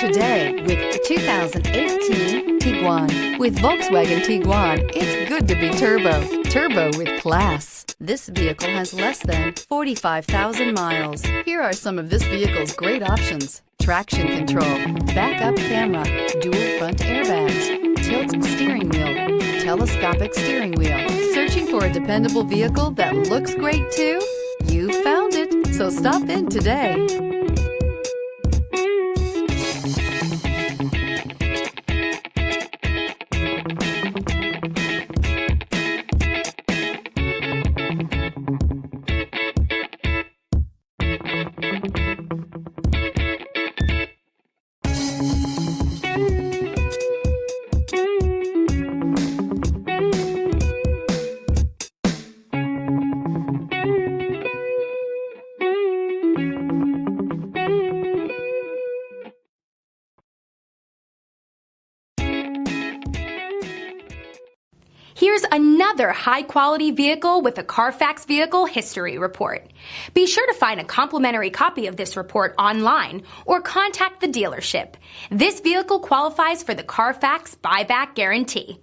today with the 2018 Tiguan. With Volkswagen Tiguan, it's good to be turbo. Turbo with class. This vehicle has less than 45,000 miles. Here are some of this vehicle's great options: traction control, backup camera, dual front airbags, tilt steering wheel, telescopic steering wheel. Searching for a dependable vehicle that looks great too? You found it, so stop in today. Here's another high-quality vehicle with a Carfax Vehicle History Report. Be sure to find a complimentary copy of this report online or contact the dealership. This vehicle qualifies for the Carfax Buyback Guarantee.